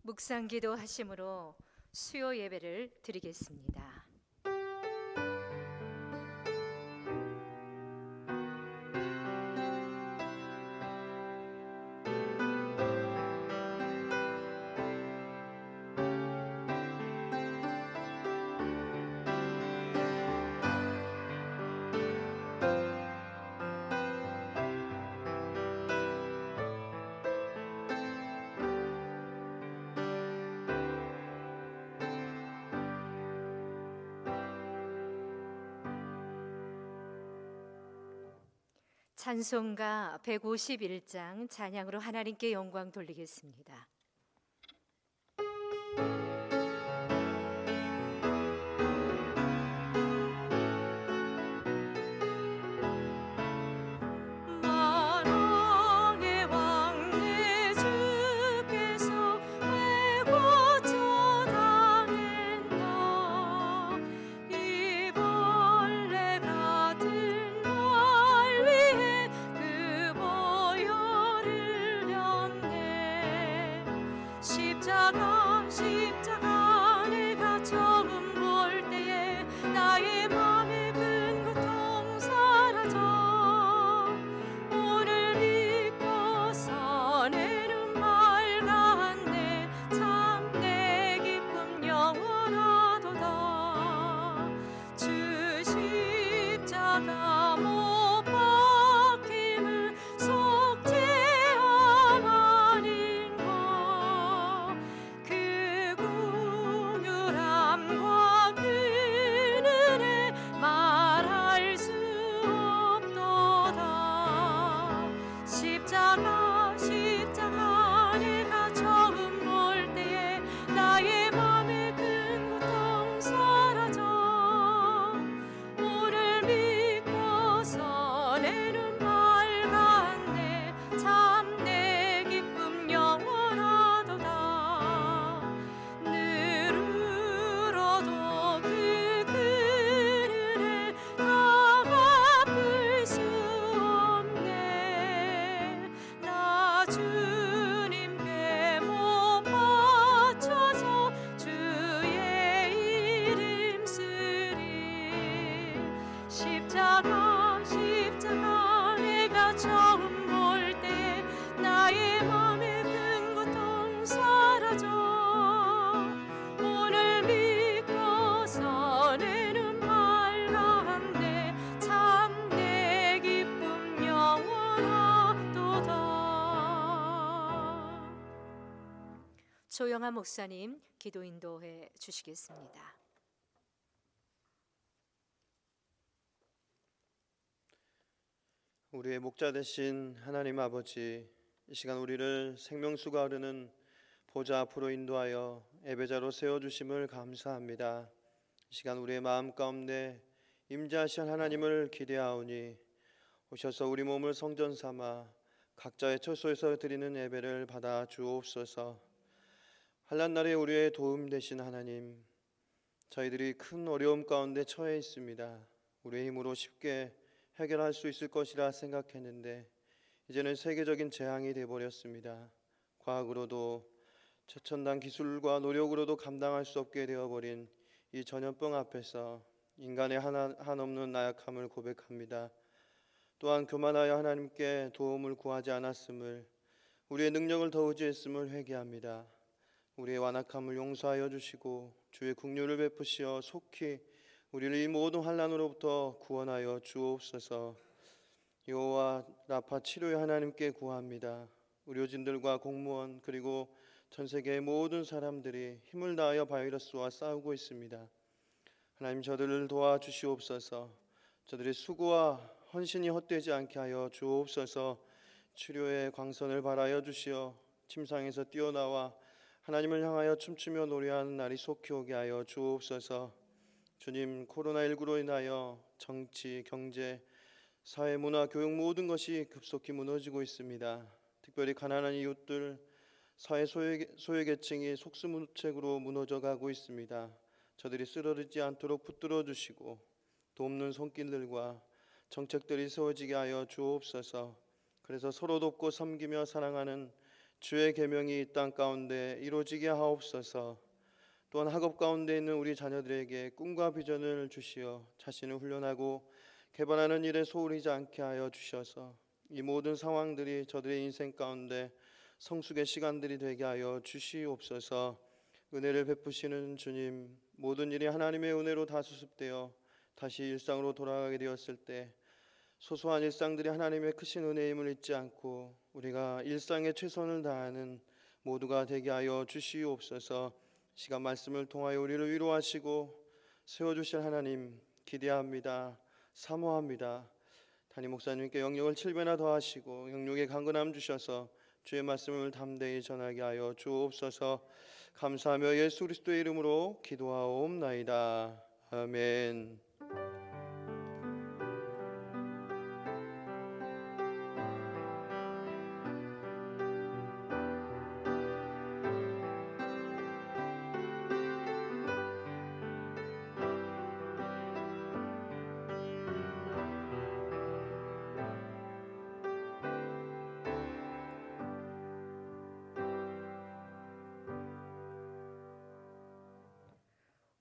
묵상 기도하심으로 수요 예배를 드리겠습니다. 찬송가 151장 찬양으로 하나님께 영광 돌리겠습니다. 십자가 내가 처음 볼 때에 나의 맘의 큰 고통 사라져 오늘 믿고서 내 눈 맑았네 참 내 기쁨 영원하도다 주 십자가 못 박힘은 속죄함 아닌가 그 긍휼함과 그 은혜 말할 수 없도다 십자가 내가 처음 볼 때에 나의 맘의 큰 고통 사라져 오늘 믿고서 내 눈 맑았네 참 내 기쁨 영원하도다 늘 울어도 그 은혜 다 갚을 수 없네 나 주님께 못 바쳐서 주의 이름 쓰리 십자가 내가 처음 볼 때 나의 맘의 큰 고통 사라져 오늘 믿고서 내 눈 맑았네 참 내 기쁨 영원하도다. 조영아 목사님 기도 인도해 주시겠습니다. 우리의 목자 되신 하나님 아버지, 이 시간 우리를 생명수가 흐르는 보좌 앞으로 인도하여 예배자로 세워주심을 감사합니다. 이 시간 우리의 마음 가운데 임재하신 하나님을 기대하오니 오셔서 우리 몸을 성전 삼아 각자의 처소에서 드리는 예배를 받아 주옵소서. 환난 날에 우리의 도움 되신 하나님, 저희들이 큰 어려움 가운데 처해 있습니다. 우리의 힘으로 쉽게 해결할 수 있을 것이라 생각했는데 이제는 세계적인 재앙이 되어버렸습니다. 과학으로도 최첨단 기술과 노력으로도 감당할 수 없게 되어버린 이 전염병 앞에서 인간의 한없는 나약함을 고백합니다. 또한 교만하여 하나님께 도움을 구하지 않았음을, 우리의 능력을 더 의지했음을 회개합니다. 우리의 완악함을 용서하여 주시고 주의 긍휼을 베푸시어 속히 우리를 이 모든 환난으로부터 구원하여 주옵소서. 여호와 라파 치료의 하나님께 구합니다. 의료진들과 공무원 그리고 전 세계의 모든 사람들이 힘을 다하여 바이러스와 싸우고 있습니다. 하나님, 저들을 도와주시옵소서. 저들의 수고와 헌신이 헛되지 않게 하여 주옵소서. 치료의 광선을 발하여 주시어 침상에서 뛰어나와 하나님을 향하여 춤추며 노래하는 날이 속히 오게 하여 주옵소서. 주님, 코로나19로 인하여 정치, 경제, 사회, 문화, 교육 모든 것이 급속히 무너지고 있습니다. 특별히 가난한 이웃들, 사회 소외계층이 속수무책으로 무너져가고 있습니다. 저들이 쓰러지지 않도록 붙들어 주시고 돕는 손길들과 정책들이 세워지게 하여 주옵소서. 그래서 서로 돕고 섬기며 사랑하는 주의 계명이 이 땅 가운데 이루어지게 하옵소서. 또한 학업 가운데 있는 우리 자녀들에게 꿈과 비전을 주시어 자신을 훈련하고 개발하는 일에 소홀히지 않게 하여 주셔서 이 모든 상황들이 저들의 인생 가운데 성숙의 시간들이 되게 하여 주시옵소서. 은혜를 베푸시는 주님, 모든 일이 하나님의 은혜로 다 수습되어 다시 일상으로 돌아가게 되었을 때 소소한 일상들이 하나님의 크신 은혜임을 잊지 않고 우리가 일상에 최선을 다하는 모두가 되게 하여 주시옵소서. 시간 말씀을 통하여 우리를 위로하시고 세워주실 하나님 기대합니다. 사모합니다. 담임 목사님께 영역을 7배나 더하시고 영역의 강건함 주셔서 주의 말씀을 담대히 전하게 하여 주옵소서. 감사하며 예수 그리스도의 이름으로 기도하옵나이다. 아멘.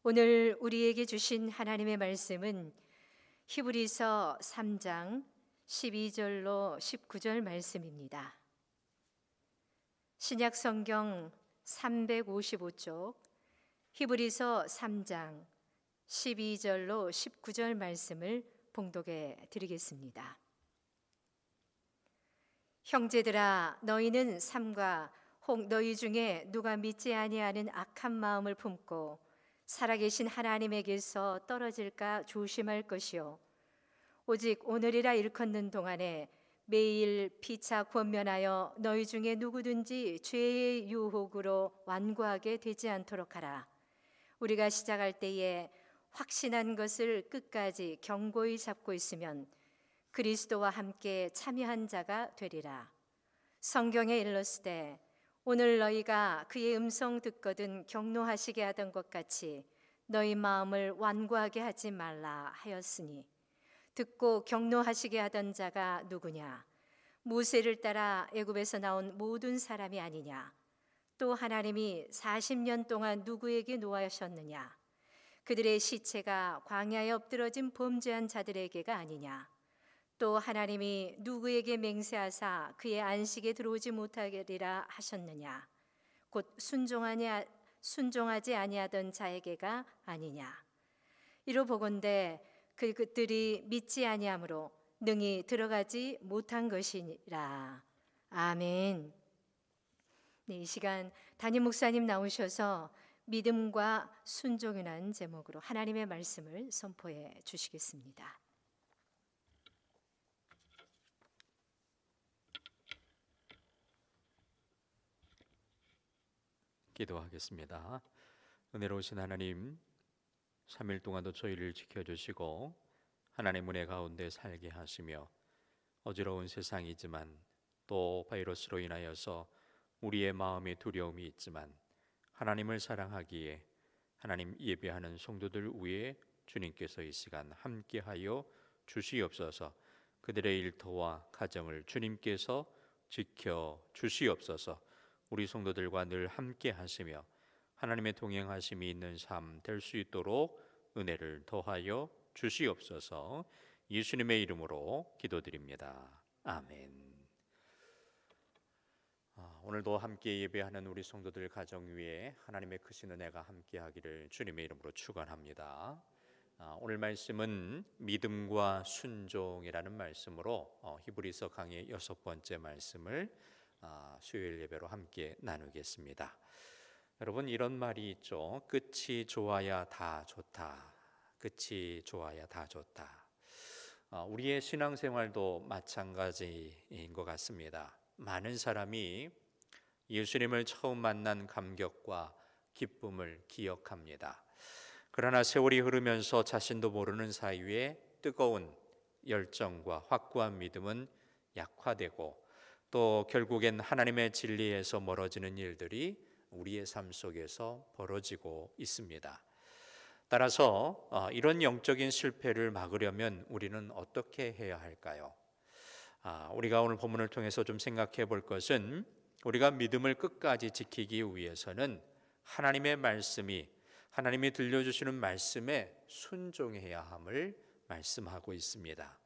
오늘 우리에게 주신 하나님의 말씀은 히브리서 3장 12절로 19절 말씀입니다. 신약 성경 355쪽 히브리서 3장 12절로 19절 말씀을 봉독해 드리겠습니다. 형제들아, 너희는 삼가 혹 너희 중에 누가 믿지 아니하는 악한 마음을 품고 살아계신 하나님에게서 떨어질까 조심할 것이요, 오직 오늘이라 일컫는 동안에 매일 피차 권면하여 너희 중에 누구든지 죄의 유혹으로 완고하게 되지 않도록 하라. 우리가 시작할 때에 확신한 것을 끝까지 견고히 잡고 있으면 그리스도와 함께 참여한 자가 되리라. 성경에 일렀으되 오늘 너희가 그의 음성 듣거든 경노하시게 하던 것 같이 너희 마음을 완고하게 하지 말라 하였으니, 듣고 경노하시게 하던 자가 누구냐? 모세를 따라 애굽에서 나온 모든 사람이 아니냐? 또 하나님이 40년 동안 누구에게 노하셨느냐? 그들의 시체가 광야에 엎드러진 범죄한 자들에게가 아니냐? 또 하나님이 누구에게 맹세하사 그의 안식에 들어오지 못하리라 하셨느냐? 곧 순종하지 아니하던 자에게가 아니냐? 이로 보건대 그들이 믿지 아니함으로 능히 들어가지 못한 것이니라. 아멘. 네, 이 시간 담임 목사님 나오셔서 믿음과 순종이라는 제목으로 하나님의 말씀을 선포해 주시겠습니다. 기도하겠습니다. 은혜로우신 하나님, 3일 동안도 저희를 지켜주시고 하나님 은혜 가운데 살게 하시며 어지러운 세상이지만 또 바이러스로 인하여서 우리의 마음에 두려움이 있지만 하나님을 사랑하기에 하나님 예배하는 성도들 위에 주님께서 이 시간 함께하여 주시옵소서. 그들의 일터와 가정을 주님께서 지켜 주시옵소서. 우리 성도들과 늘 함께 하시며 하나님의 동행하심이 있는 삶 될 수 있도록 은혜를 더하여 주시옵소서. 예수님의 이름으로 기도드립니다. 아멘. 오늘도 함께 예배하는 우리 성도들 가정 위에 하나님의 크신 은혜가 함께하기를 주님의 이름으로 축원합니다. 오늘 말씀은 믿음과 순종이라는 말씀으로 히브리서 강의 6번째 말씀을 수요일 예배로 함께 나누겠습니다. 여러분, 이런 말이 있죠. 끝이 좋아야 다 좋다. 끝이 좋아야 다 좋다. 우리의 신앙생활도 마찬가지인 것 같습니다. 많은 사람이 예수님을 처음 만난 감격과 기쁨을 기억합니다. 그러나 세월이 흐르면서 자신도 모르는 사이에 뜨거운 열정과 확고한 믿음은 약화되고 또 결국엔 하나님의 진리에서 멀어지는 일들이 우리의 삶 속에서 벌어지고 있습니다. 따라서 이런 영적인 실패를 막으려면 우리는 어떻게 해야 할까요? 우리가 오늘 본문을 통해서 좀 생각해 볼 것은 우리가 믿음을 끝까지 지키기 위해서는 하나님의 말씀이 하나님이 들려주시는 말씀에 순종해야 함을 말씀하고 있습니다.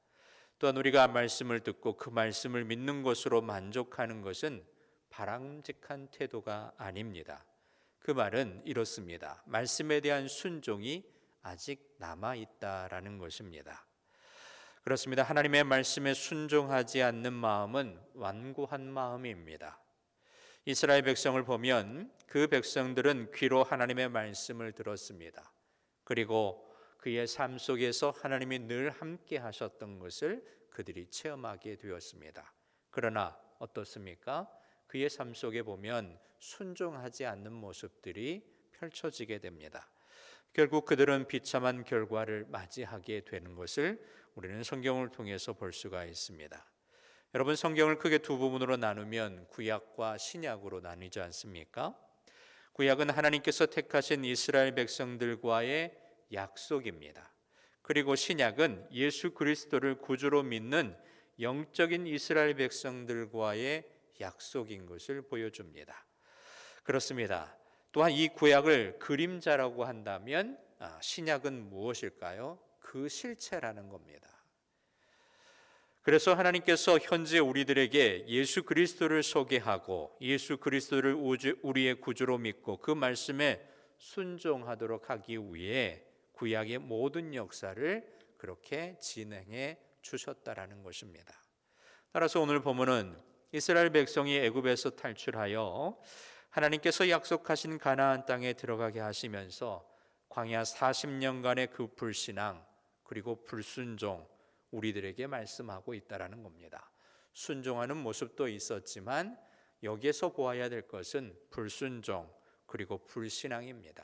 또한 우리가 말씀을 듣고 그 말씀을 믿는 것으로 만족하는 것은 바람직한 태도가 아닙니다. 그 말은 이렇습니다. 말씀에 대한 순종이 아직 남아있다라는 것입니다. 그렇습니다. 하나님의 말씀에 순종하지 않는 마음은 완고한 마음입니다. 이스라엘 백성을 보면 그 백성들은 귀로 하나님의 말씀을 들었습니다. 그리고 그의 삶 속에서 하나님이 늘 함께 하셨던 것을 그들이 체험하게 되었습니다. 그러나 어떻습니까? 그의 삶 속에 보면 순종하지 않는 모습들이 펼쳐지게 됩니다. 결국 그들은 비참한 결과를 맞이하게 되는 것을 우리는 성경을 통해서 볼 수가 있습니다. 여러분, 성경을 크게 두 부분으로 나누면 구약과 신약으로 나뉘지 않습니까? 구약은 하나님께서 택하신 이스라엘 백성들과의 약속입니다. 그리고 신약은 예수 그리스도를 구주로 믿는 영적인 이스라엘 백성들과의 약속인 것을 보여줍니다. 그렇습니다. 또한 이 구약을 그림자라고 한다면 신약은 무엇일까요? 그 실체라는 겁니다. 그래서 하나님께서 현재 우리들에게 예수 그리스도를 소개하고 예수 그리스도를 우리의 구주로 믿고 그 말씀에 순종하도록 하기 위해 구약의 모든 역사를 그렇게 진행해 주셨다라는 것입니다. 따라서 오늘 본문은 이스라엘 백성이 애굽에서 탈출하여 하나님께서 약속하신 가나안 땅에 들어가게 하시면서 광야 40년간의 그 불신앙 그리고 불순종 우리들에게 말씀하고 있다라는 겁니다. 순종하는 모습도 있었지만 여기에서 보아야 될 것은 불순종 그리고 불신앙입니다.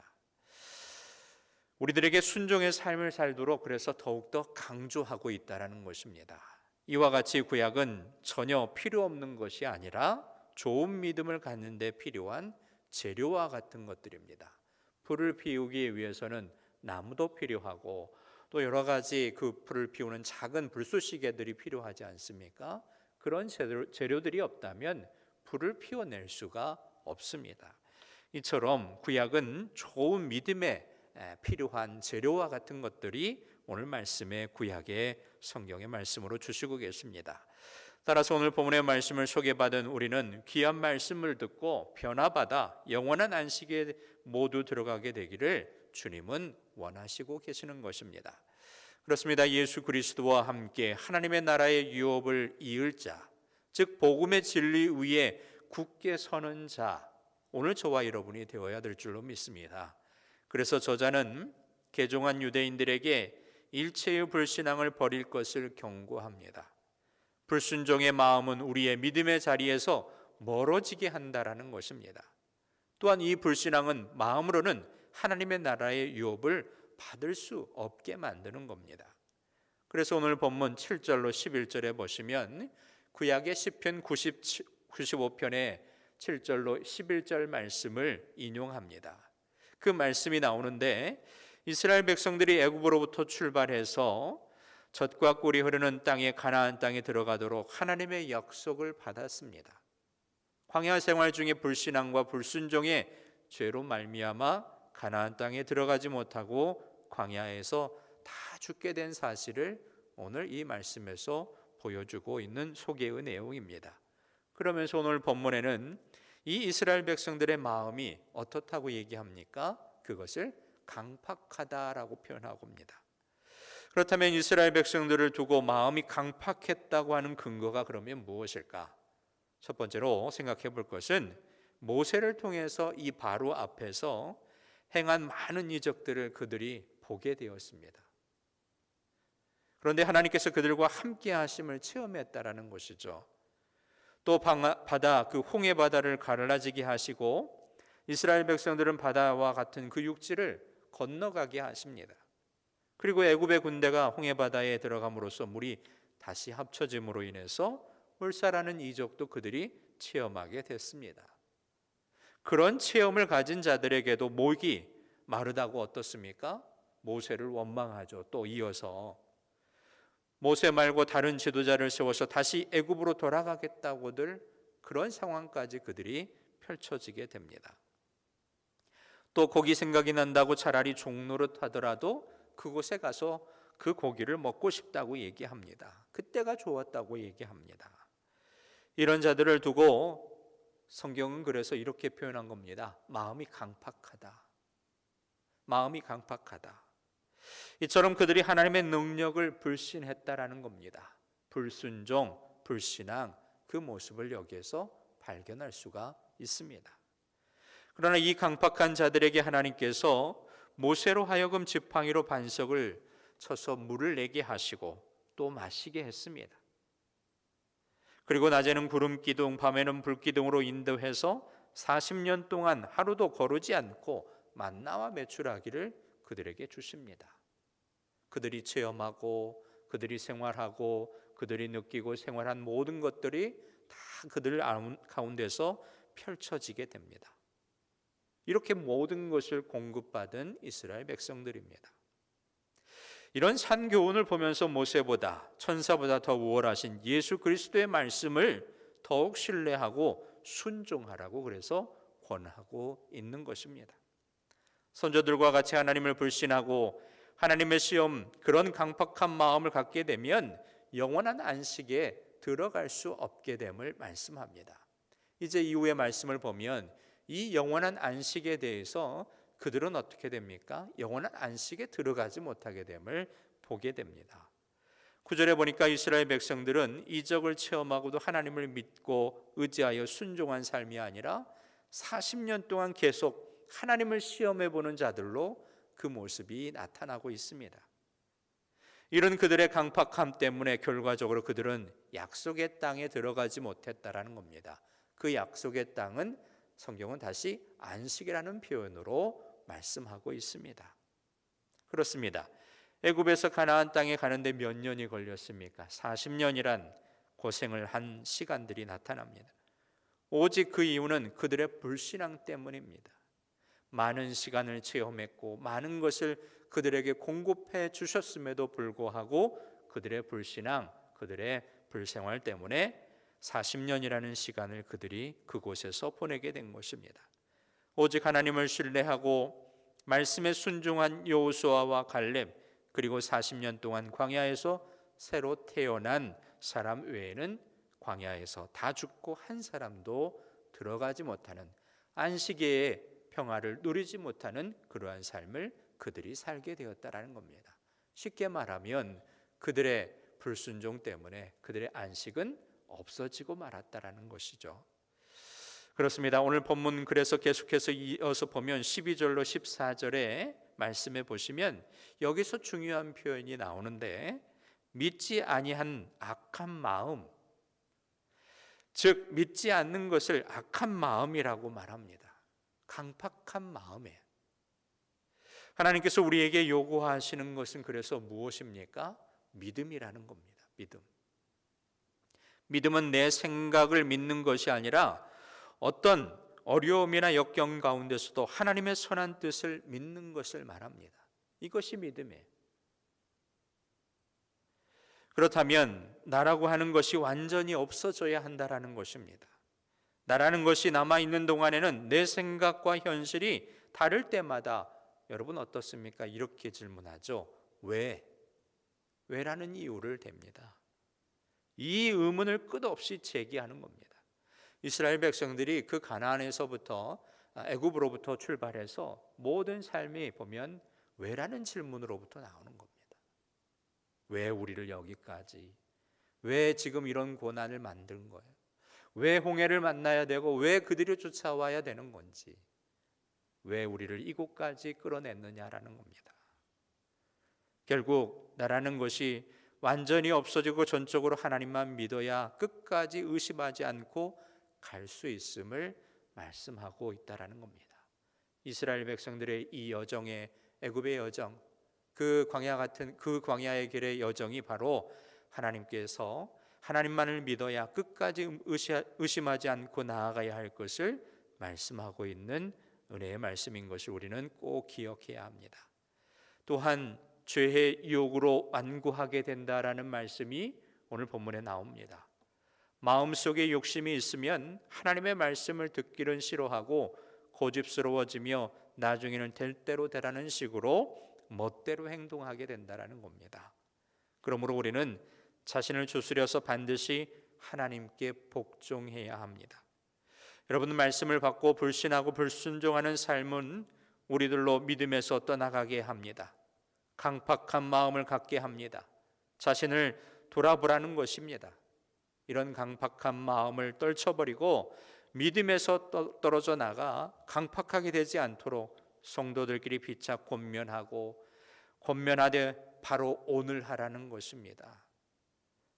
우리들에게 순종의 삶을 살도록 그래서 더욱더 강조하고 있다라는 것입니다. 이와 같이 구약은 전혀 필요 없는 것이 아니라 좋은 믿음을 갖는 데 필요한 재료와 같은 것들입니다. 불을 피우기 위해서는 나무도 필요하고 또 여러 가지 그 불을 피우는 작은 불쏘시개들이 필요하지 않습니까? 그런 재료들이 없다면 불을 피워낼 수가 없습니다. 이처럼 구약은 좋은 믿음에 필요한 재료와 같은 것들이 오늘 말씀의 구약의 성경의 말씀으로 주시고 계십니다. 따라서 오늘 본문의 말씀을 소개받은 우리는 귀한 말씀을 듣고 변화받아 영원한 안식에 모두 들어가게 되기를 주님은 원하시고 계시는 것입니다. 그렇습니다. 예수 그리스도와 함께 하나님의 나라의 유업을 이을 자, 즉 복음의 진리 위에 굳게 서는 자, 오늘 저와 여러분이 되어야 될 줄로 믿습니다. 그래서 저자는 개종한 유대인들에게 일체의 불신앙을 버릴 것을 경고합니다. 불순종의 마음은 우리의 믿음의 자리에서 멀어지게 한다라는 것입니다. 또한 이 불신앙은 마음으로는 하나님의 나라의 유업을 받을 수 없게 만드는 겁니다. 그래서 오늘 본문 7절로 11절에 보시면 구약의 시편 95편의 7절로 11절 말씀을 인용합니다. 그 말씀이 나오는데 이스라엘 백성들이 애굽으로부터 출발해서 젖과 꿀이 흐르는 땅에 가나안 땅에 들어가도록 하나님의 약속을 받았습니다. 광야 생활 중에 불신앙과 불순종의 죄로 말미암아 가나안 땅에 들어가지 못하고 광야에서 다 죽게 된 사실을 오늘 이 말씀에서 보여주고 있는 소개의 내용입니다. 그러면서 오늘 본문에는 이 이스라엘 백성들의 마음이 어떻다고 얘기합니까? 그것을 강팍하다라고 표현하고 있습니다. 그렇다면 이스라엘 백성들을 두고 마음이 강팍했다고 하는 근거가 그러면 무엇일까? 첫 번째로 생각해 볼 것은 모세를 통해서 이 바로 앞에서 행한 많은 이적들을 그들이 보게 되었습니다. 그런데 하나님께서 그들과 함께 하심을 체험했다라는 것이죠. 또 바다, 그 홍해 바다를 갈라지게 하시고 이스라엘 백성들은 바다와 같은 그 육지를 건너가게 하십니다. 그리고 애굽의 군대가 홍해 바다에 들어감으로써 물이 다시 합쳐짐으로 인해서 물사라는 이적도 그들이 체험하게 됐습니다. 그런 체험을 가진 자들에게도 목이 마르다고 어떻습니까? 모세를 원망하죠. 또 이어서 모세 말고 다른 지도자를 세워서 다시 애굽으로 돌아가겠다고들 그런 상황까지 그들이 펼쳐지게 됩니다. 또 고기 생각이 난다고 차라리 종노릇 하더라도 그곳에 가서 그 고기를 먹고 싶다고 얘기합니다. 그때가 좋았다고 얘기합니다. 이런 자들을 두고 성경은 그래서 이렇게 표현한 겁니다. 마음이 강팍하다. 마음이 강팍하다. 이처럼 그들이 하나님의 능력을 불신했다라는 겁니다. 불순종, 불신앙, 그 모습을 여기에서 발견할 수가 있습니다. 그러나 이 강팍한 자들에게 하나님께서 모세로 하여금 지팡이로 반석을 쳐서 물을 내게 하시고 또 마시게 했습니다. 그리고 낮에는 구름 기둥, 밤에는 불 기둥으로 인도해서 40년 동안 하루도 거르지 않고 만나와 메추라기를 그들에게 주십니다. 그들이 체험하고 그들이 생활하고 그들이 느끼고 생활한 모든 것들이 다 그들 가운데서 펼쳐지게 됩니다. 이렇게 모든 것을 공급받은 이스라엘 백성들입니다. 이런 산교훈을 보면서 모세보다 천사보다 더 우월하신 예수 그리스도의 말씀을 더욱 신뢰하고 순종하라고 그래서 권하고 있는 것입니다. 선조들과 같이 하나님을 불신하고 하나님의 시험, 그런 강팍한 마음을 갖게 되면 영원한 안식에 들어갈 수 없게 됨을 말씀합니다. 이제 이후의 말씀을 보면 이 영원한 안식에 대해서 그들은 어떻게 됩니까? 영원한 안식에 들어가지 못하게 됨을 보게 됩니다. 9절에 보니까 이스라엘 백성들은 이적을 체험하고도 하나님을 믿고 의지하여 순종한 삶이 아니라 40년 동안 계속 하나님을 시험해 보는 자들로 그 모습이 나타나고 있습니다. 이런 그들의 강팍함 때문에 결과적으로 그들은 약속의 땅에 들어가지 못했다라는 겁니다. 그 약속의 땅은 성경은 다시 안식이라는 표현으로 말씀하고 있습니다. 그렇습니다. 애굽에서 가나안 땅에 가는데 몇 년이 걸렸습니까? 40년이란 고생을 한 시간들이 나타납니다. 오직 그 이유는 그들의 불신앙 때문입니다. 많은 시간을 체험했고 많은 것을 그들에게 공급해 주셨음에도 불구하고 그들의 불신앙, 그들의 불생활 때문에 40년이라는 시간을 그들이 그곳에서 보내게 된 것입니다. 오직 하나님을 신뢰하고 말씀에 순종한 여호수아와 갈렙, 그리고 40년 동안 광야에서 새로 태어난 사람 외에는 광야에서 다 죽고 한 사람도 들어가지 못하는, 안식의 평화를 누리지 못하는 그러한 삶을 그들이 살게 되었다라는 겁니다. 쉽게 말하면 그들의 불순종 때문에 그들의 안식은 없어지고 말았다라는 것이죠. 그렇습니다. 오늘 본문 그래서 계속해서 이어서 보면 12절로 14절의 말씀에 보시면 여기서 중요한 표현이 나오는데, 믿지 아니한 악한 마음, 즉 믿지 않는 것을 악한 마음이라고 말합니다. 강팍한 마음에 하나님께서 우리에게 요구하시는 것은 그래서 무엇입니까? 믿음이라는 겁니다. 믿음은 내 생각을 믿는 것이 아니라 어떤 어려움이나 역경 가운데서도 하나님의 선한 뜻을 믿는 것을 말합니다. 이것이 믿음이에요. 그렇다면 나라고 하는 것이 완전히 없어져야 한다라는 것입니다. 나라는 것이 남아있는 동안에는 내 생각과 현실이 다를 때마다 여러분 어떻습니까? 이렇게 질문하죠. 왜? 왜라는 이유를 댑니다. 이 의문을 끝없이 제기하는 겁니다. 이스라엘 백성들이 그 가나안에서부터 애굽으로부터 출발해서 모든 삶이 보면 왜라는 질문으로부터 나오는 겁니다. 왜 우리를 여기까지? 왜 지금 이런 고난을 만든 거예요? 왜 홍해를 만나야 되고 왜 그들이 쫓아와야 되는 건지, 왜 우리를 이곳까지 끌어냈느냐라는 겁니다. 결국 나라는 것이 완전히 없어지고 전적으로 하나님만 믿어야 끝까지 의심하지 않고 갈 수 있음을 말씀하고 있다라는 겁니다. 이스라엘 백성들의 이 여정의, 애굽의 여정, 그 광야 같은 그 광야의 길의 여정이 바로 하나님께서 하나님만을 믿어야 끝까지 의심하지 않고 나아가야 할 것을 말씀하고 있는 은혜의 말씀인 것을 우리는 꼭 기억해야 합니다. 또한 죄의 유혹으로 완고하게 된다라는 말씀이 오늘 본문에 나옵니다. 마음속에 욕심이 있으면 하나님의 말씀을 듣기는 싫어하고 고집스러워지며 나중에는 될 대로 되라는 식으로 멋대로 행동하게 된다는 겁니다. 그러므로 우리는 자신을 추스려서 반드시 하나님께 복종해야 합니다. 여러분, 말씀을 받고 불신하고 불순종하는 삶은 우리들로 믿음에서 떠나가게 합니다. 강팍한 마음을 갖게 합니다. 자신을 돌아보라는 것입니다. 이런 강팍한 마음을 떨쳐버리고 믿음에서 떨어져 나가 강팍하게 되지 않도록 성도들끼리 피차 권면하되 바로 오늘 하라는 것입니다.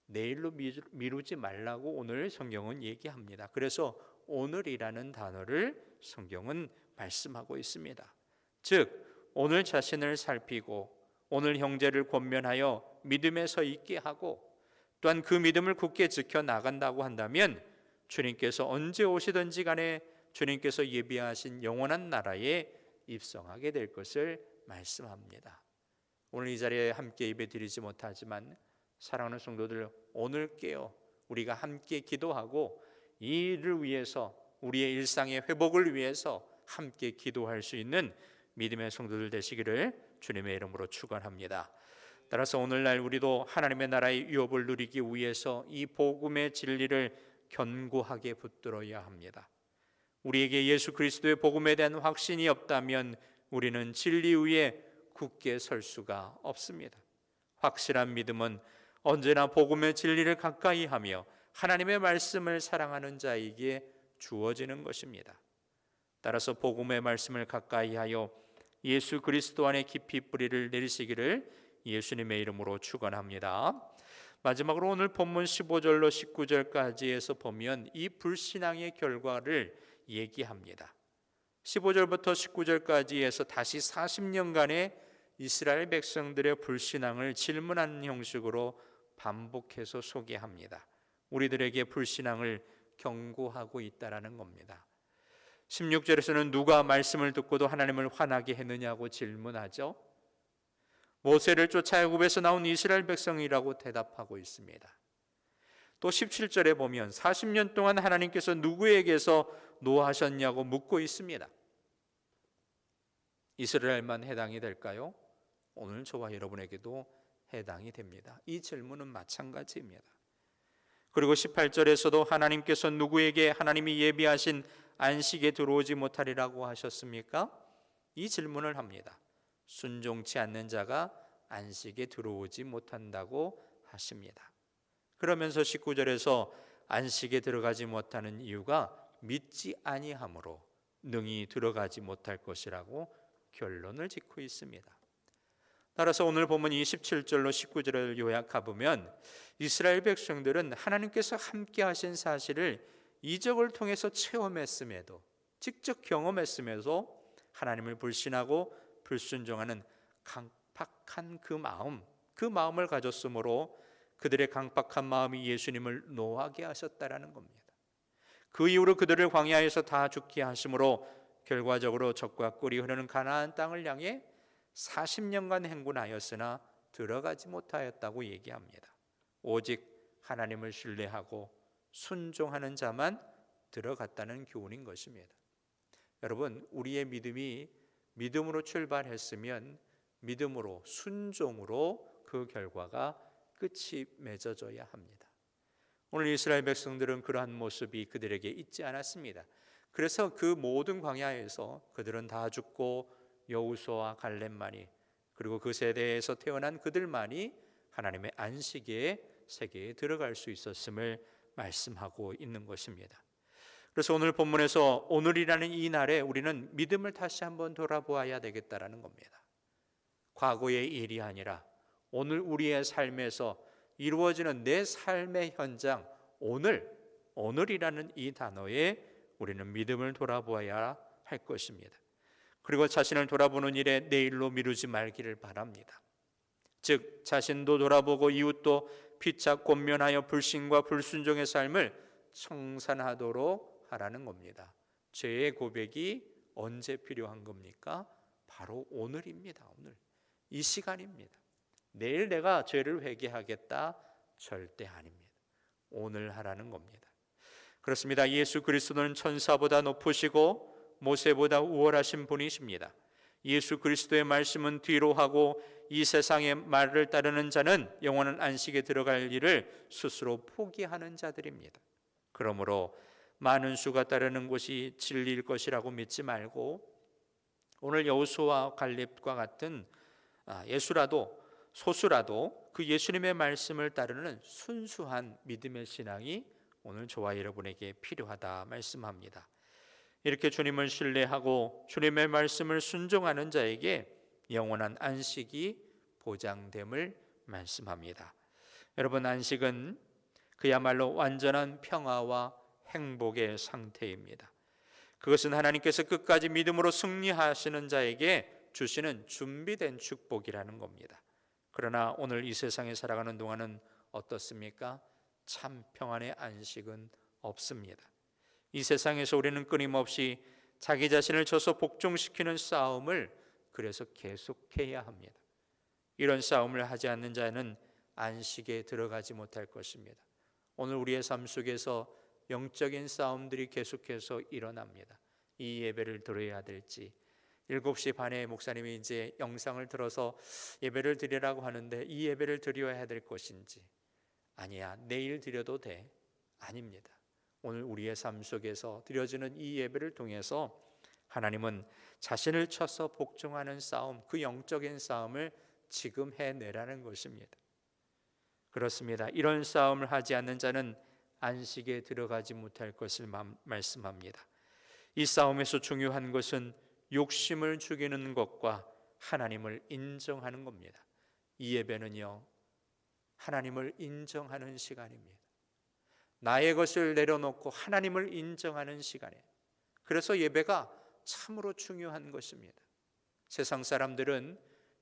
내일로 미루지 말라고 오늘 성경은 얘기합니다. 그래서 오늘이라는 단어를 성경은 말씀하고 있습니다. 즉 오늘 자신을 살피고 오늘 형제를 권면하여 믿음에 서 있게 하고 또한 그 믿음을 굳게 지켜 나간다고 한다면 주님께서 언제 오시든지 간에 주님께서 예비하신 영원한 나라에 입성하게 될 것을 말씀합니다. 오늘 이 자리에 함께 예배드리지 못하지만 사랑하는 성도들, 오늘 깨어 우리가 함께 기도하고 이 일을 위해서 우리의 일상의 회복을 위해서 함께 기도할 수 있는 믿음의 성도들 되시기를 주님의 이름으로 축원합니다. 따라서 오늘날 우리도 하나님의 나라의 유업을 누리기 위해서 이 복음의 진리를 견고하게 붙들어야 합니다. 우리에게 예수 그리스도의 복음에 대한 확신이 없다면 우리는 진리 위에 굳게 설 수가 없습니다. 확실한 믿음은 언제나 복음의 진리를 가까이 하며 하나님의 말씀을 사랑하는 자에게 주어지는 것입니다. 따라서 복음의 말씀을 가까이 하여 예수 그리스도 안에 깊이 뿌리를 내리시기를 예수님의 이름으로 축원합니다. 마지막으로 오늘 본문 15절로 19절까지에서 보면 이 불신앙의 결과를 얘기합니다. 15절부터 19절까지에서 다시 40년간의 이스라엘 백성들의 불신앙을 질문하는 형식으로 반복해서 소개합니다. 우리들에게 불신앙을 경고하고 있다라는 겁니다. 16절에서는 누가 말씀을 듣고도 하나님을 화나게 했느냐고 질문하죠. 모세를 쫓아 애굽에서 나온 이스라엘 백성이라고 대답하고 있습니다. 또 17절에 보면 40년 동안 하나님께서 누구에게서 노하셨냐고 묻고 있습니다. 이스라엘만 해당이 될까요? 오늘 저와 여러분에게도 해당이 됩니다. 이 질문은 마찬가지입니다. 그리고 18절에서도 하나님께서 누구에게 하나님이 예비하신 안식에 들어오지 못하리라고 하셨습니까? 이 질문을 합니다. 순종치 않는 자가 안식에 들어오지 못한다고 하십니다. 그러면서 19절에서 안식에 들어가지 못하는 이유가 믿지 아니함으로 능히 들어가지 못할 것이라고 결론을 짓고 있습니다. 따라서 오늘 본문 27절로 19절을 요약해보면 이스라엘 백성들은 하나님께서 함께 하신 사실을 이적을 통해서 체험했음에도 직접 경험했음에도 하나님을 불신하고 불순종하는 강팍한 그 마음을 가졌으므로 그들의 강팍한 마음이 예수님을 노하게 하셨다라는 겁니다. 그 이후로 그들을 광야에서 다 죽게 하심으로 결과적으로 젖과 꿀이 흐르는 가나안 땅을 향해 40년간 행군하였으나 들어가지 못하였다고 얘기합니다. 오직 하나님을 신뢰하고 순종하는 자만 들어갔다는 교훈인 것입니다. 여러분, 우리의 믿음이 믿음으로 출발했으면 믿음으로 순종으로 그 결과가 끝이 맺어져야 합니다. 오늘 이스라엘 백성들은 그러한 모습이 그들에게 있지 않았습니다. 그래서 그 모든 광야에서 그들은 다 죽고 여호수아와 갈렙만이, 그리고 그 세대에서 태어난 그들만이 하나님의 안식의 세계에 들어갈 수 있었음을 말씀하고 있는 것입니다. 그래서 오늘 본문에서 오늘이라는 이 날에 우리는 믿음을 다시 한번 돌아보아야 되겠다라는 겁니다. 과거의 일이 아니라 오늘 우리의 삶에서 이루어지는 내 삶의 현장, 오늘이라는 이 단어에 우리는 믿음을 돌아보아야 할 것입니다. 그리고 자신을 돌아보는 일에 내일로 미루지 말기를 바랍니다. 즉 자신도 돌아보고 이웃도 피차 권면하여 불신과 불순종의 삶을 청산하도록 하라는 겁니다. 죄의 고백이 언제 필요한 겁니까? 바로 오늘입니다. 오늘 이 시간입니다. 내일 내가 죄를 회개하겠다? 절대 아닙니다. 오늘 하라는 겁니다. 그렇습니다. 예수 그리스도는 천사보다 높으시고 모세보다 우월하신 분이십니다. 예수 그리스도의 말씀은 뒤로 하고 이 세상의 말을 따르는 자는 영원한 안식에 들어갈 일을 스스로 포기하는 자들입니다. 그러므로 많은 수가 따르는 것이 진리일 것이라고 믿지 말고 오늘 여호수아와 갈렙과 같은 예수라도 소수라도 그 예수님의 말씀을 따르는 순수한 믿음의 신앙이 오늘 저와 여러분에게 필요하다 말씀합니다. 이렇게 주님을 신뢰하고 주님의 말씀을 순종하는 자에게 영원한 안식이 보장됨을 말씀합니다. 여러분, 안식은 그야말로 완전한 평화와 행복의 상태입니다. 그것은 하나님께서 끝까지 믿음으로 승리하시는 자에게 주시는 준비된 축복이라는 겁니다. 그러나 오늘 이 세상에 살아가는 동안은 어떻습니까? 참 평안의 안식은 없습니다. 이 세상에서 우리는 끊임없이 자기 자신을 쳐서 복종시키는 싸움을 그래서 계속해야 합니다. 이런 싸움을 하지 않는 자는 안식에 들어가지 못할 것입니다. 오늘 우리의 삶 속에서 영적인 싸움들이 계속해서 일어납니다. 이 예배를 드려야 될지, 7시 반에 목사님이 이제 영상을 들어서 예배를 드리라고 하는데 이 예배를 드려야 될 것인지, 아니야 내일 드려도 돼, 아닙니다. 오늘 우리의 삶 속에서 드려지는 이 예배를 통해서 하나님은 자신을 쳐서 복종하는 싸움, 그 영적인 싸움을 지금 해내라는 것입니다. 그렇습니다. 이런 싸움을 하지 않는 자는 안식에 들어가지 못할 것을 말씀합니다. 이 싸움에서 중요한 것은 욕심을 죽이는 것과 하나님을 인정하는 겁니다. 이 예배는요, 하나님을 인정하는 시간입니다. 나의 것을 내려놓고 하나님을 인정하는 시간이에요. 그래서 예배가 참으로 중요한 것입니다. 세상 사람들은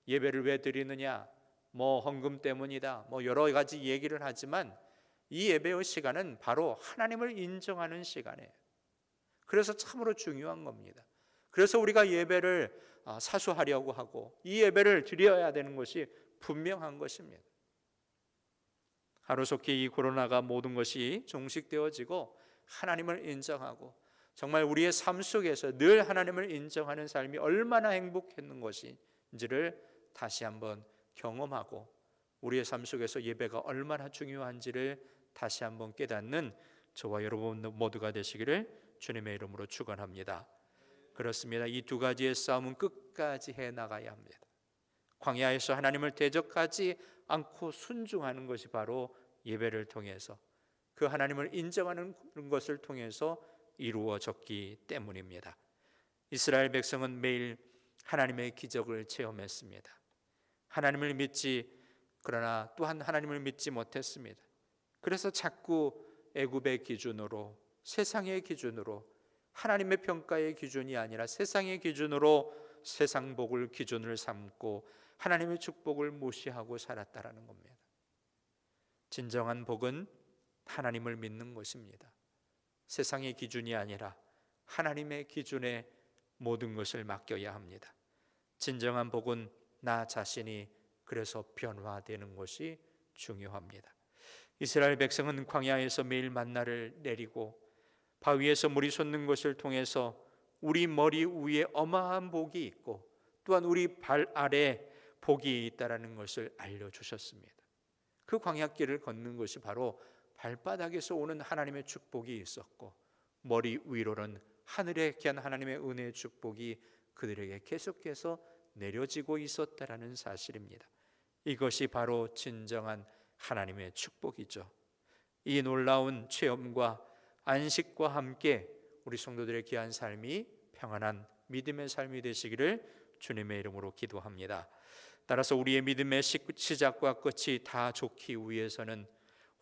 예배를 왜 드리느냐, 헌금 때문이다, 여러 가지 얘기를 하지만 이 예배의 시간은 바로 하나님을 인정하는 시간이에요. 그래서 참으로 중요한 겁니다. 그래서 우리가 예배를 사수하려고 하고 이 예배를 드려야 되는 것이 분명한 것입니다. 하루속히 이 코로나가 모든 것이 종식되어지고 하나님을 인정하고 정말 우리의 삶 속에서 늘 하나님을 인정하는 삶이 얼마나 행복했는 것인지를 다시 한번 경험하고 우리의 삶 속에서 예배가 얼마나 중요한지를 다시 한번 깨닫는 저와 여러분 모두가 되시기를 주님의 이름으로 축원합니다. 그렇습니다. 이 두 가지의 싸움은 끝까지 해나가야 합니다. 광야에서 하나님을 대적하지 않고 순종하는 것이 바로 예배를 통해서 그 하나님을 인정하는 것을 통해서 이루어졌기 때문입니다. 이스라엘 백성은 매일 하나님의 기적을 체험했습니다. 하나님을 믿지, 그러나 또한 하나님을 믿지 못했습니다. 그래서 자꾸 애굽의 기준으로, 세상의 기준으로, 하나님의 평가의 기준이 아니라 세상의 기준으로 세상 복을 기준을 삼고 하나님의 축복을 무시하고 살았다라는 겁니다. 진정한 복은 하나님을 믿는 것입니다. 세상의 기준이 아니라 하나님의 기준에 모든 것을 맡겨야 합니다. 진정한 복은 나 자신이 그래서 변화되는 것이 중요합니다. 이스라엘 백성은 광야에서 매일 만나를 내리고 바위에서 물이 솟는 것을 통해서 우리 머리 위에 어마한 복이 있고 또한 우리 발 아래 복이 있다라는 것을 알려주셨습니다. 그 광야길을 걷는 것이 바로 발바닥에서 오는 하나님의 축복이 있었고 머리 위로는 하늘에 계한 하나님의 은혜의 축복이 그들에게 계속해서 내려지고 있었다라는 사실입니다. 이것이 바로 진정한 하나님의 축복이죠. 이 놀라운 체험과 안식과 함께 우리 성도들의 귀한 삶이 평안한 믿음의 삶이 되시기를 주님의 이름으로 기도합니다. 따라서 우리의 믿음의 시작과 끝이 다 좋기 위해서는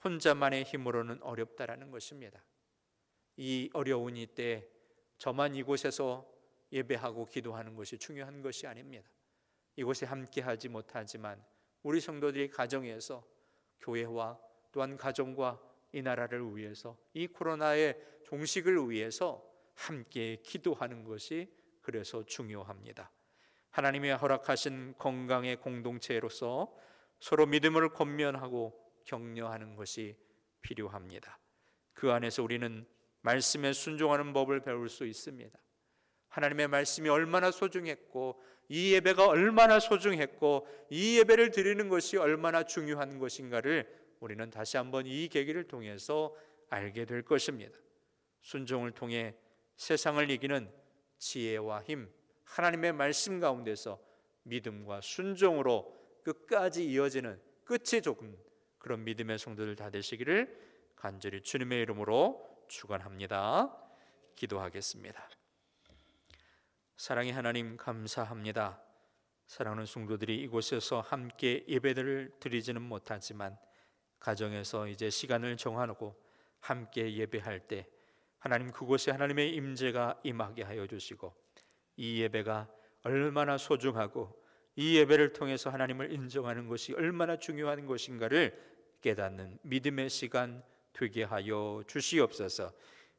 혼자만의 힘으로는 어렵다라는 것입니다. 이 어려운 이때 저만 이곳에서 예배하고 기도하는 것이 중요한 것이 아닙니다. 이곳에 함께하지 못하지만 우리 성도들이 가정에서 교회와 또한 가정과 이 나라를 위해서 이 코로나의 종식을 위해서 함께 기도하는 것이 그래서 중요합니다. 하나님이 허락하신 건강의 공동체로서 서로 믿음을 권면하고 격려하는 것이 필요합니다. 그 안에서 우리는 말씀에 순종하는 법을 배울 수 있습니다. 하나님의 말씀이 얼마나 소중했고 이 예배가 얼마나 소중했고 이 예배를 드리는 것이 얼마나 중요한 것인가를 우리는 다시 한번 이 계기를 통해서 알게 될 것입니다. 순종을 통해 세상을 이기는 지혜와 힘, 하나님의 말씀 가운데서 믿음과 순종으로 끝까지 이어지는 끝이 좋은 그런 믿음의 성도들 다 되시기를 간절히 주님의 이름으로 축원합니다. 기도하겠습니다. 사랑의 하나님, 감사합니다. 사랑하는 성도들이 이곳에서 함께 예배를 드리지는 못하지만 가정에서 이제 시간을 정하고 함께 예배할 때 하나님, 그곳에 하나님의 임재가 임하게 하여 주시고 이 예배가 얼마나 소중하고 이 예배를 통해서 하나님을 인정하는 것이 얼마나 중요한 것인가를 깨닫는 믿음의 시간 되게 하여 주시옵소서.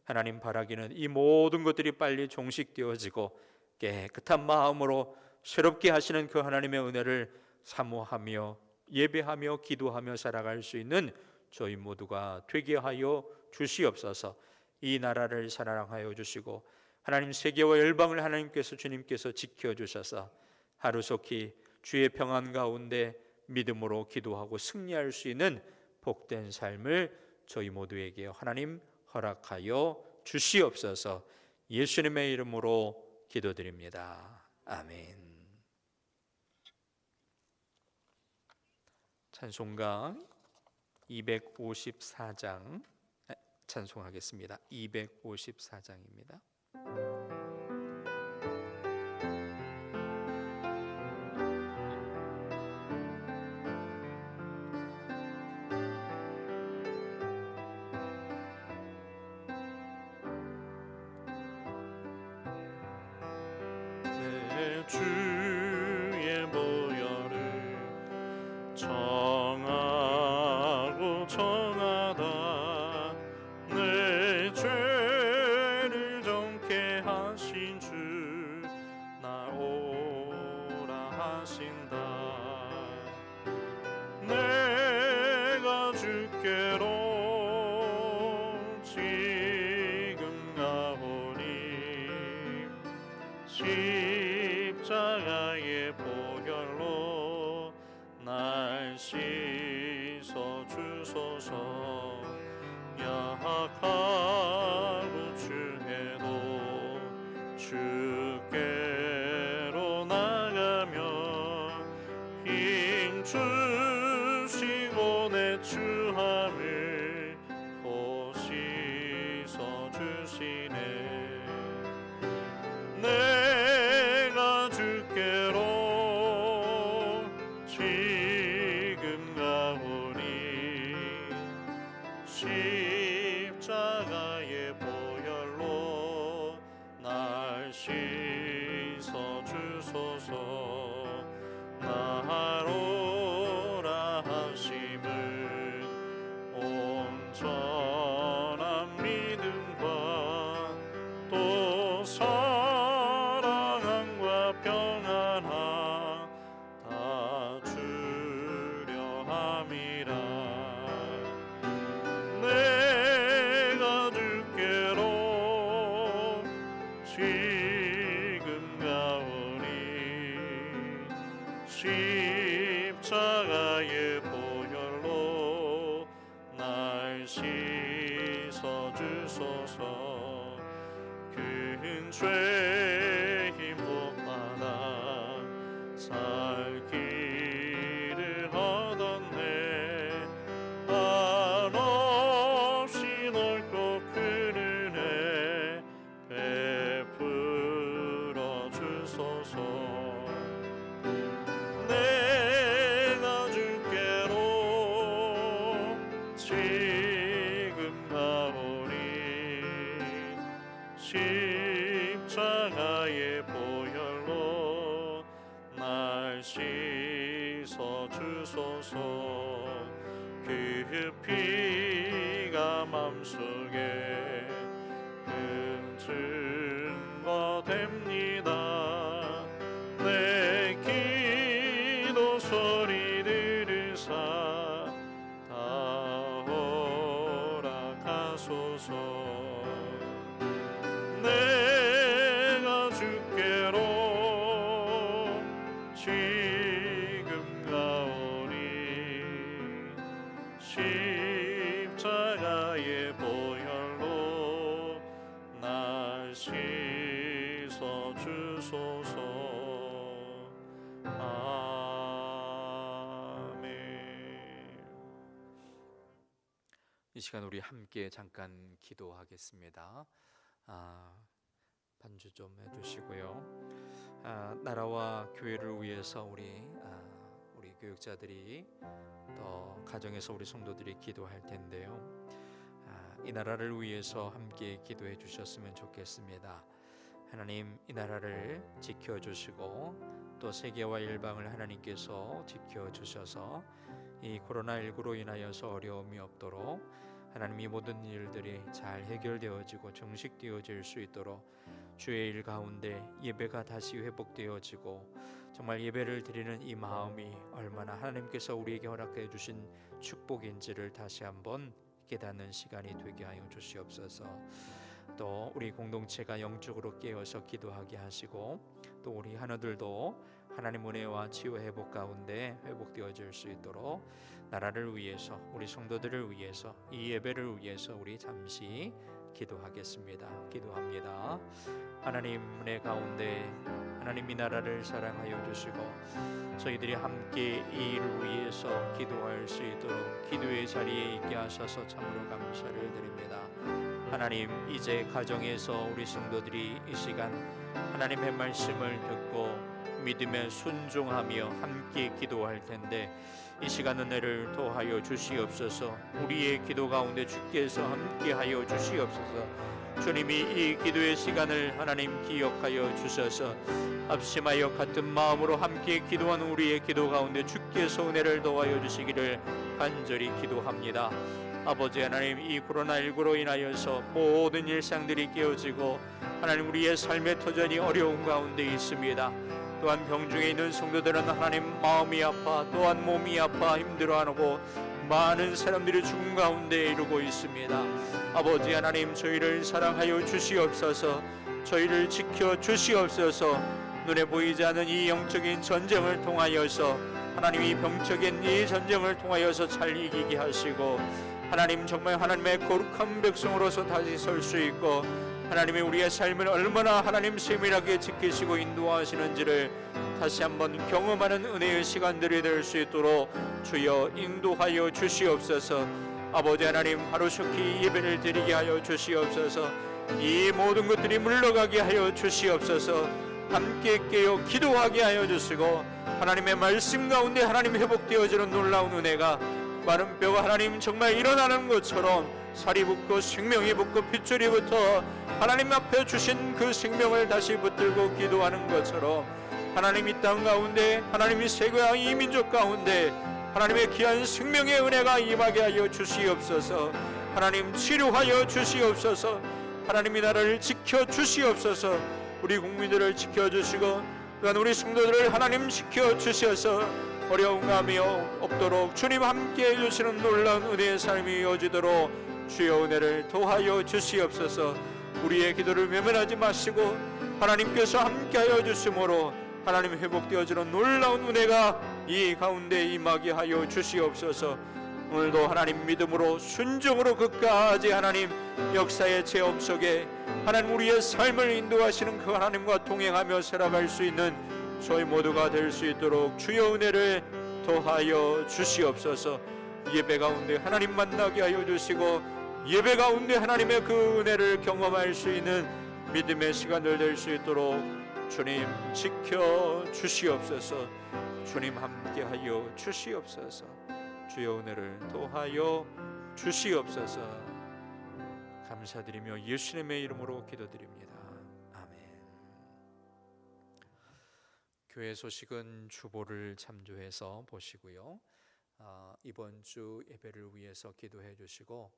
하나님, 바라기는 이 모든 것들이 빨리 종식되어지고 깨끗한 마음으로 새롭게 하시는 그 하나님의 은혜를 사모하며 예배하며 기도하며 살아갈 수 있는 저희 모두가 되게 하여 주시옵소서. 이 나라를 사랑하여 주시고 하나님, 세계와 열방을 하나님께서 주님께서 지켜주셔서 하루속히 주의 평안 가운데 믿음으로 기도하고 승리할 수 있는 복된 삶을 저희 모두에게 하나님 허락하여 주시옵소서. 예수님의 이름으로 기도드립니다. 아멘. 찬송가 254장 찬송하겠습니다. 254장입니다. 내 주의 보혈을 정하고 정하다 내 죄를 정케 하신 주 날 오라 하신다. 내가 주께로 지금 가오니 십자가의 보혈로 날 씻어 주소서. 약하고 추해도 주께로 나가며 힘 주시고 내 추함을 보시서 주시네. 내가 주께로 지금 가오니 십자가의 보혈로 날 씻어 주소서. 날 오라 하심은 온전한 믿음과 또 사랑함과 평안함 다 주려 함이라. 내가 주께로 지금 가오니 십자가의 보혈로 날 씻어 주소서. 큰 죄 힘복받아 살 길을 얻었네. 한없이 넓고 큰 은혜 베풀어 주소서. 내가 주께로 지금 가오니 십자가의 보혈로 날 씻어 주소서. 그 피가 맘속에 큰 증거 됩니다. 내 기도 소리 들으사 다 주께로 지금 가오니 십자가의 보혈로 날 씻어 주소서. 이 시간 우리 함께 잠깐 기도하겠습니다. 반주 좀 해주시고요. 나라와 교회를 위해서 우리 교육자들이 또 가정에서 우리 성도들이 기도할 텐데요. 이 나라를 위해서 함께 기도해 주셨으면 좋겠습니다. 하나님, 이 나라를 지켜주시고 또 세계와 일방을 하나님께서 지켜주셔서 이 코로나19로 인하여서 어려움이 없도록 하나님, 이 모든 일들이 잘 해결되어지고 정식되어질 수 있도록 주의 일 가운데 예배가 다시 회복되어지고 정말 예배를 드리는 이 마음이 얼마나 하나님께서 우리에게 허락해 주신 축복인지를 다시 한번 깨닫는 시간이 되게 하여 주시옵소서. 또 우리 공동체가 영적으로 깨어서 기도하게 하시고 또 우리 하나들도 하나님 은혜와 치유 회복 가운데 회복되어질 수 있도록 나라를 위해서, 우리 성도들을 위해서, 이 예배를 위해서 우리 잠시 기도하겠습니다. 기도합니다. 하나님, 은혜 가운데 하나님, 이 나라를 사랑하여 주시고 저희들이 함께 이 일을 위해서 기도할 수 있도록 기도의 자리에 있게 하셔서 참으로 감사를 드립니다. 하나님, 이제 가정에서 우리 성도들이 이 시간 하나님의 말씀을 듣고 믿음에 순종하며 함께 기도할 텐데 이 시간 은혜를 더하여 주시옵소서. 우리의 기도 가운데 주께서 함께하여 주시옵소서. 주님이 이 기도의 시간을 하나님 기억하여 주셔서 합심하여 같은 마음으로 함께 기도하는 우리의 기도 가운데 주께서 은혜를 더하여 주시기를 간절히 기도합니다. 아버지 하나님, 이 코로나19로 인하여서 모든 일상들이 깨어지고 하나님, 우리의 삶의 터전이 어려운 가운데 있습니다. 또한 병중에 있는 성도들은 하나님 마음이 아파, 또한 몸이 아파 힘들어하고 많은 사람들이 죽음 가운데 이르고 있습니다. 아버지 하나님, 저희를 사랑하여 주시옵소서. 저희를 지켜 주시옵소서. 눈에 보이지 않는 이 영적인 전쟁을 통하여서 하나님, 이 병적인 이 전쟁을 통하여서 잘 이기게 하시고 하나님, 정말 하나님의 거룩한 백성으로서 다시 설 수 있고 하나님이 우리의 삶을 얼마나 하나님 세밀하게 지키시고 인도하시는지를 다시 한번 경험하는 은혜의 시간들이 될 수 있도록 주여 인도하여 주시옵소서. 아버지 하나님, 하루속히 예배를 드리게 하여 주시옵소서. 이 모든 것들이 물러가게 하여 주시옵소서. 함께 깨어 기도하게 하여 주시고 하나님의 말씀 가운데 하나님 회복되어지는 놀라운 은혜가 마른 뼈가 하나님 정말 일어나는 것처럼 살이 붙고 생명이 붙고 핏줄이 붙어 하나님 앞에 주신 그 생명을 다시 붙들고 기도하는 것처럼 하나님, 이 땅 가운데 하나님이 세계와 이 민족 가운데 하나님의 귀한 생명의 은혜가 임하게 하여 주시옵소서. 하나님, 치료하여 주시옵소서. 하나님, 이 나라를 지켜 주시옵소서. 우리 국민들을 지켜주시고 또한 우리 성도들을 하나님 지켜 주셔서 어려운 감이 없도록 주님 함께 해주시는 놀라운 은혜의 삶이 이어지도록 주여 은혜를 더하여 주시옵소서. 우리의 기도를 외면하지 마시고 하나님께서 함께하여 주심으로 하나님 회복되어지는 놀라운 은혜가 이 가운데 임하게 하여 주시옵소서. 오늘도 하나님 믿음으로 순종으로 끝까지 하나님 역사의 체험 속에 하나님 우리의 삶을 인도하시는 그 하나님과 동행하며 살아갈 수 있는 저희 모두가 될 수 있도록 주여 은혜를 더하여 주시옵소서. 예배 가운데 하나님 만나게 하여 주시고 예배 가운데 하나님의 그 은혜를 경험할 수 있는 믿음의 시간들 될 수 있도록 주님 지켜 주시옵소서. 주님 함께하여 주시옵소서. 주여 은혜를 더하여 주시옵소서. 감사드리며 예수님의 이름으로 기도드립니다. 아멘. 교회 소식은 주보를 참조해서 보시고요. 이번 주 예배를 위해서 기도해 주시고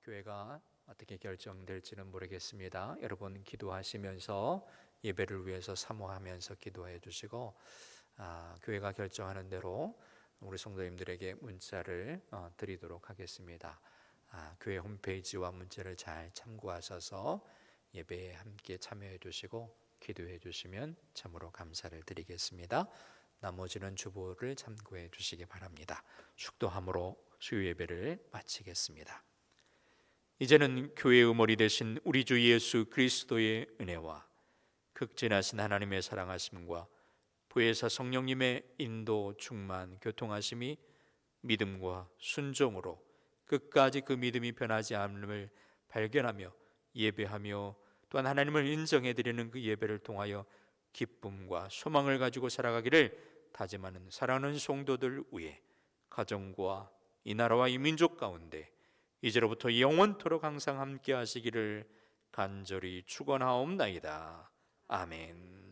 교회가 어떻게 결정될지는 모르겠습니다. 여러분 기도하시면서 예배를 위해서 사모하면서 기도해 주시고 교회가 결정하는 대로 우리 성도님들에게 문자를 드리도록 하겠습니다. 교회 홈페이지와 문자를 잘 참고하셔서 예배에 함께 참여해 주시고 기도해 주시면 참으로 감사를 드리겠습니다. 나머지는 주보를 참고해 주시기 바랍니다. 축도함으로 수요 예배를 마치겠습니다. 이제는 교회의 머리 되신 우리 주 예수 그리스도의 은혜와 극진하신 하나님의 사랑하심과 부에서 성령님의 인도 충만 교통하심이 믿음과 순종으로 끝까지 그 믿음이 변하지 않음을 발견하며 예배하며 또한 하나님을 인정해드리는 그 예배를 통하여 기쁨과 소망을 가지고 살아가기를 다짐하는 사랑하는 성도들 위해 가정과 이 나라와 이 민족 가운데 이제로부터 영원토록 항상 함께 하시기를 간절히 축원하옵나이다. 아멘.